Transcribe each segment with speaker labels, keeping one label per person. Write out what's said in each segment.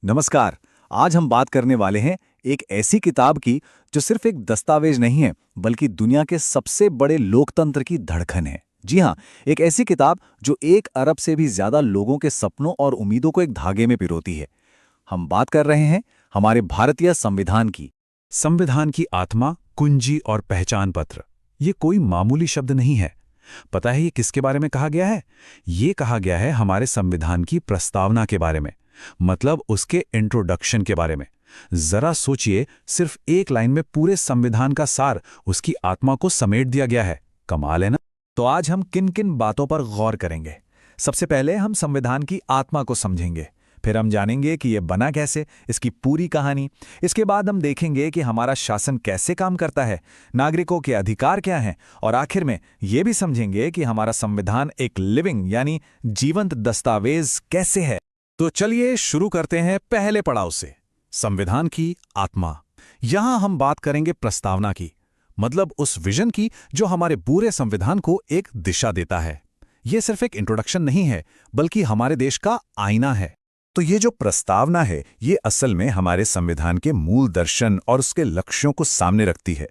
Speaker 1: नमस्कार। आज हम बात करने वाले हैं एक ऐसी किताब की जो सिर्फ एक दस्तावेज नहीं है बल्कि दुनिया के सबसे बड़े लोकतंत्र की धड़कन है। जी हाँ, एक ऐसी किताब जो 1 अरब से भी ज्यादा लोगों के सपनों और उम्मीदों को एक धागे में पिरोती है। हम बात कर रहे हैं हमारे भारतीय संविधान की।
Speaker 2: संविधान की आत्मा, कुंजी और पहचान पत्र, ये कोई मामूली शब्द नहीं है। पता है ये किसके बारे में कहा गया है? ये कहा गया है हमारे संविधान की प्रस्तावना के बारे में, मतलब उसके इंट्रोडक्शन के बारे में। जरा सोचिए, सिर्फ एक लाइन में पूरे संविधान का सार, उसकी आत्मा को समेट दिया गया है। कमाल है ना?
Speaker 1: तो आज हम किन किन बातों पर गौर करेंगे। सबसे पहले हम संविधान की आत्मा को समझेंगे, फिर हम जानेंगे कि यह बना कैसे, इसकी पूरी कहानी। इसके बाद हम देखेंगे कि हमारा शासन कैसे काम करता है, नागरिकों के अधिकार क्या हैं, और आखिर में ये भी समझेंगे कि हमारा संविधान एक लिविंग यानी जीवंत दस्तावेज कैसे है। तो चलिए शुरू करते हैं पहले पड़ाव से, संविधान की आत्मा। यहां हम बात करेंगे प्रस्तावना की, मतलब उस विजन की जो हमारे पूरे संविधान को एक दिशा देता है। यह सिर्फ एक इंट्रोडक्शन नहीं है बल्कि हमारे देश का आईना है। तो ये जो प्रस्तावना है, ये असल में हमारे संविधान के मूल दर्शन और उसके लक्ष्यों को सामने रखती है।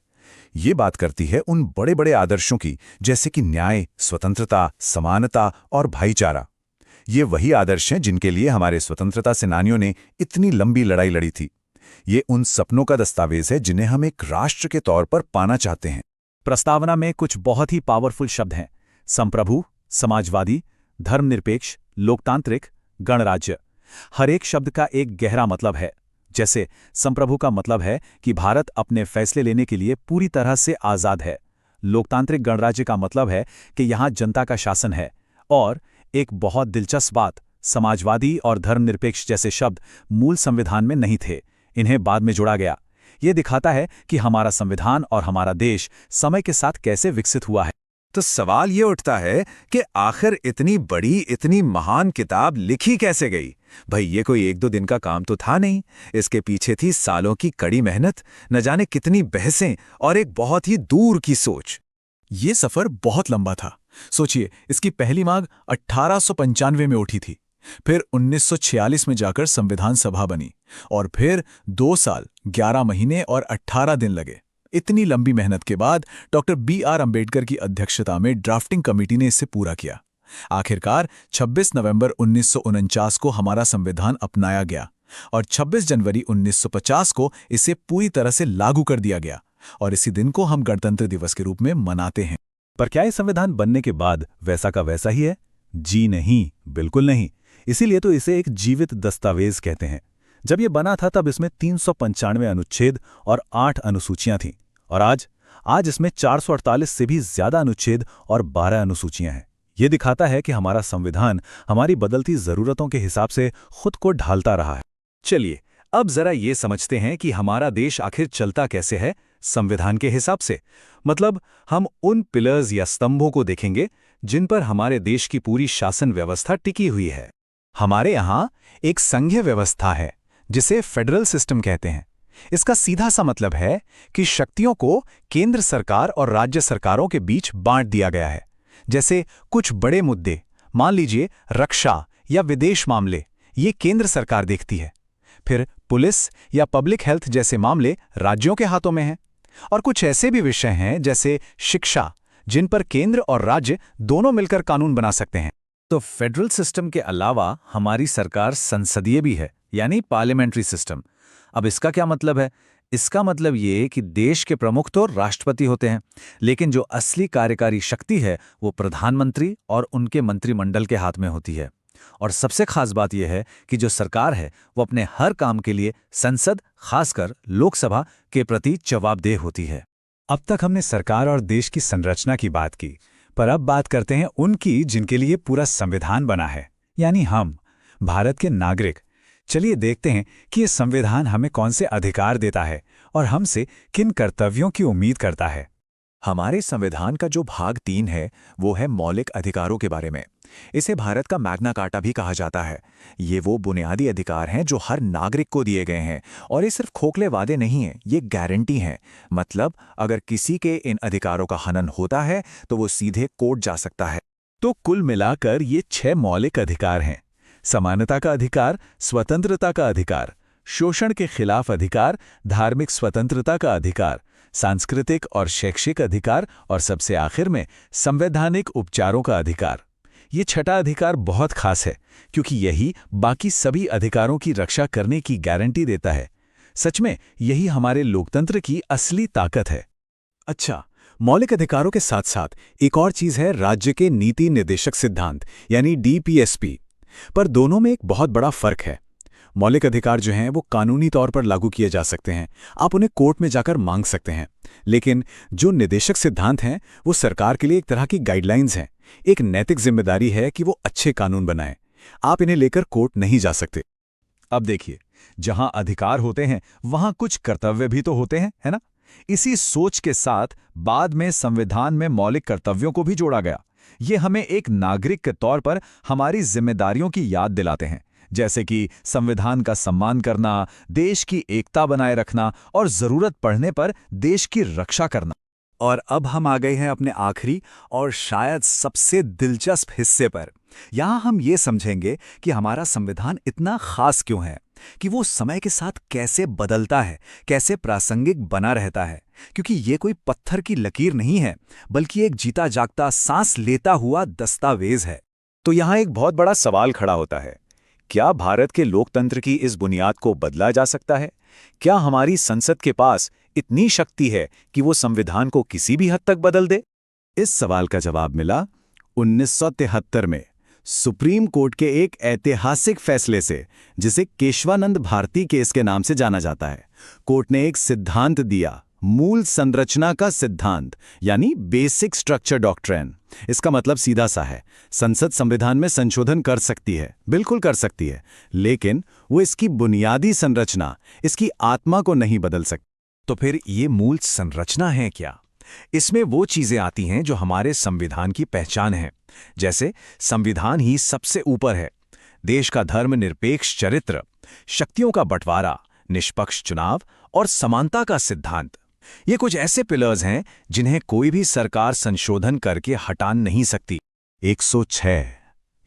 Speaker 1: ये बात करती है उन बड़े बड़े आदर्शों की, जैसे कि न्याय, स्वतंत्रता, समानता और भाईचारा। ये वही आदर्श हैं जिनके लिए हमारे स्वतंत्रता सेनानियों ने इतनी लंबी लड़ाई लड़ी थी। ये उन सपनों का दस्तावेज है जिन्हें हम एक राष्ट्र के तौर पर पाना चाहते हैं। प्रस्तावना में कुछ बहुत ही पावरफुल शब्द हैं: संप्रभु, समाजवादी, धर्मनिरपेक्ष, लोकतांत्रिक, गणराज्य। हर एक शब्द का एक गहरा मतलब है। जैसे संप्रभु का मतलब है कि भारत अपने फैसले लेने के लिए पूरी तरह से आज़ाद है। लोकतांत्रिक गणराज्य का मतलब है कि यहाँ जनता का शासन है। और एक बहुत दिलचस्प बात, समाजवादी और धर्मनिरपेक्ष जैसे शब्द मूल संविधान में नहीं थे, इन्हें बाद में जोड़ा गया। ये दिखाता है कि हमारा संविधान और हमारा देश समय के साथ कैसे विकसित हुआ है। तो सवाल ये उठता है कि आखिर इतनी बड़ी, इतनी महान किताब लिखी कैसे गई? भाई, ये कोई 1-2 दिन का काम तो था नहीं। इसके पीछे थी सालों की कड़ी मेहनत, न जाने कितनी बहसें और एक बहुत ही दूर की सोच। ये सफर बहुत लंबा था। सोचिए, इसकी पहली मांग 1895 में उठी थी, फिर 1946 में जाकर संविधान सभा बनी, और फिर 2 साल, 11 महीने और 18 दिन लगे। इतनी लंबी मेहनत के बाद डॉक्टर B.R. अम्बेडकर की अध्यक्षता में ड्राफ्टिंग कमेटी ने इसे पूरा किया। आखिरकार 26 नवंबर 1949 को हमारा संविधान अपनाया गया और 26 जनवरी 1950 को इसे पूरी तरह से लागू कर दिया गया, और इसी दिन को हम गणतंत्र दिवस के रूप में मनाते हैं। पर क्या ये संविधान बनने के बाद वैसा का वैसा ही है? जी नहीं, बिल्कुल नहीं। इसीलिए तो इसे एक जीवित दस्तावेज कहते हैं। जब ये बना था तब इसमें 395 अनुच्छेद और 8 अनुसूचियां थीं, और आज इसमें 448 से भी ज्यादा अनुच्छेद और 12 अनुसूचियां हैं। ये दिखाता है कि हमारा संविधान हमारी बदलती जरूरतों के हिसाब से खुद को ढालता रहा है। चलिए, अब जरा ये समझते हैं कि हमारा देश आखिर चलता कैसे है संविधान के हिसाब से। मतलब हम उन पिलर्स या स्तंभों को देखेंगे जिन पर हमारे देश की पूरी शासन व्यवस्था टिकी हुई है। हमारे यहाँ एक संघीय व्यवस्था है जिसे फेडरल सिस्टम कहते हैं। इसका सीधा सा मतलब है कि शक्तियों को केंद्र सरकार और राज्य सरकारों के बीच बांट दिया गया है। जैसे कुछ बड़े मुद्दे, मान लीजिए रक्षा या विदेश मामले, ये केंद्र सरकार देखती है। फिर पुलिस या पब्लिक हेल्थ जैसे मामले राज्यों के हाथों में हैं। और कुछ ऐसे भी विषय हैं जैसे शिक्षा, जिन पर केंद्र और राज्य दोनों मिलकर कानून बना सकते हैं। तो फेडरल सिस्टम के अलावा हमारी सरकार संसदीय भी है, यानी पार्लियामेंट्री सिस्टम। अब इसका क्या मतलब है? इसका मतलब ये कि देश के प्रमुख तो राष्ट्रपति होते हैं, लेकिन जो असली कार्यकारी शक्ति है वो प्रधानमंत्री और उनके मंत्रिमंडल के हाथ में होती है। और सबसे खास बात यह है कि जो सरकार है वो अपने हर काम के लिए संसद, खासकर लोकसभा के प्रति जवाबदेह होती है। अब तक हमने सरकार और देश की संरचना की बात की, पर अब बात करते हैं उनकी जिनके लिए पूरा संविधान बना है, यानी हम, भारत के नागरिक। चलिए देखते हैं कि ये संविधान हमें कौन से अधिकार देता है और हमसे किन कर्तव्यों की उम्मीद करता है। हमारे संविधान का जो भाग 3 है वो है मौलिक अधिकारों के बारे में। इसे भारत का मैग्ना कार्टा भी कहा जाता है। ये वो बुनियादी अधिकार हैं जो हर नागरिक को दिए गए हैं, और ये सिर्फ खोखले वादे नहीं हैं, ये गारंटी हैं। मतलब अगर किसी के इन अधिकारों का हनन होता है तो वो सीधे कोर्ट जा सकता है। तो कुल मिलाकर ये 6 मौलिक अधिकार हैं। समानता का अधिकार, स्वतंत्रता का अधिकार, शोषण के खिलाफ अधिकार, धार्मिक स्वतंत्रता का अधिकार, सांस्कृतिक और शैक्षिक अधिकार और सबसे आखिर में संवैधानिक उपचारों का अधिकार। ये छठा अधिकार बहुत खास है क्योंकि यही बाकी सभी अधिकारों की रक्षा करने की गारंटी देता है। सच में यही हमारे लोकतंत्र की असली ताकत है।
Speaker 3: अच्छा, मौलिक अधिकारों के साथ साथ एक और चीज है राज्य के नीति निर्देशक सिद्धांत यानी डीपीएसपी। पर दोनों में एक बहुत बड़ा फर्क है। मौलिक अधिकार जो हैं वो कानूनी तौर पर लागू किए जा सकते हैं, आप उन्हें कोर्ट में जाकर मांग सकते हैं। लेकिन जो निर्देशक सिद्धांत हैं वो सरकार के लिए एक तरह की गाइडलाइंस हैं, एक नैतिक जिम्मेदारी है कि वो अच्छे कानून बनाएं। आप इन्हें लेकर कोर्ट नहीं जा सकते।
Speaker 1: अब देखिए, जहां अधिकार होते हैं वहां कुछ कर्तव्य भी तो होते हैं, है ना? इसी सोच के साथ बाद में संविधान में मौलिक कर्तव्यों को भी जोड़ा गया। ये हमें एक नागरिक के तौर पर हमारी जिम्मेदारियों की याद दिलाते हैं, जैसे कि संविधान का सम्मान करना, देश की एकता बनाए रखना और जरूरत पड़ने पर देश की रक्षा करना।
Speaker 3: और अब हम आ गए हैं अपने आखिरी और शायद सबसे दिलचस्प हिस्से पर। यहाँ हम ये समझेंगे कि हमारा संविधान इतना खास क्यों है, कि वो समय के साथ कैसे बदलता है, कैसे प्रासंगिक बना रहता है। क्योंकि ये कोई पत्थर की लकीर नहीं है, बल्कि एक जीता जागता सांस लेता हुआ दस्तावेज है। तो यहाँ एक बहुत बड़ा सवाल खड़ा होता है, क्या भारत के लोकतंत्र की इस बुनियाद को बदला जा सकता है? क्या हमारी संसद के पास इतनी शक्ति है कि वो संविधान को किसी भी हद तक बदल दे? इस सवाल का जवाब मिला 1973 में सुप्रीम कोर्ट के एक ऐतिहासिक फैसले से, जिसे केशवानंद भारती केस के नाम से जाना जाता है। कोर्ट ने एक सिद्धांत दिया, मूल संरचना का सिद्धांत, यानी बेसिक स्ट्रक्चर डॉक्ट्रिन। इसका मतलब सीधा सा है, संसद संविधान में संशोधन कर सकती है, बिल्कुल कर सकती है, लेकिन वो इसकी बुनियादी संरचना, इसकी आत्मा को नहीं बदल सकती।
Speaker 1: तो फिर ये मूल संरचना है क्या? इसमें वो चीजें आती हैं जो हमारे संविधान की पहचान है, जैसे संविधान ही सबसे ऊपर है, देश का धर्मनिरपेक्ष चरित्र, शक्तियों का बंटवारा, निष्पक्ष चुनाव और समानता का सिद्धांत। ये कुछ ऐसे पिलर्स हैं जिन्हें कोई भी सरकार संशोधन करके हटा नहीं सकती।
Speaker 2: 106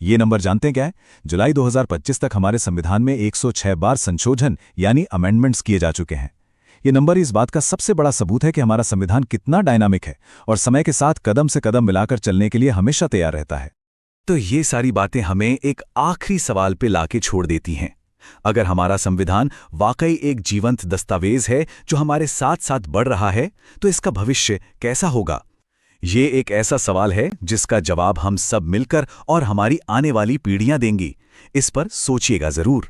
Speaker 2: ये नंबर जानते हैं क्या है? जुलाई 2025 तक हमारे संविधान में 106 बार संशोधन यानी अमेंडमेंट्स किए जा चुके हैं। ये नंबर इस बात का सबसे बड़ा सबूत है कि हमारा संविधान कितना डायनामिक है और समय के साथ कदम से कदम मिलाकर चलने के लिए हमेशा तैयार रहता है।
Speaker 3: तो ये सारी बातें हमें एक आखिरी सवाल पे लाके छोड़ देती हैं। अगर हमारा संविधान वाकई एक जीवंत दस्तावेज है जो हमारे साथ साथ बढ़ रहा है, तो इसका भविष्य कैसा होगा? ये एक ऐसा सवाल है जिसका जवाब हम सब मिलकर और हमारी आने वाली पीढ़ियां देंगी। इस पर सोचिएगा जरूर।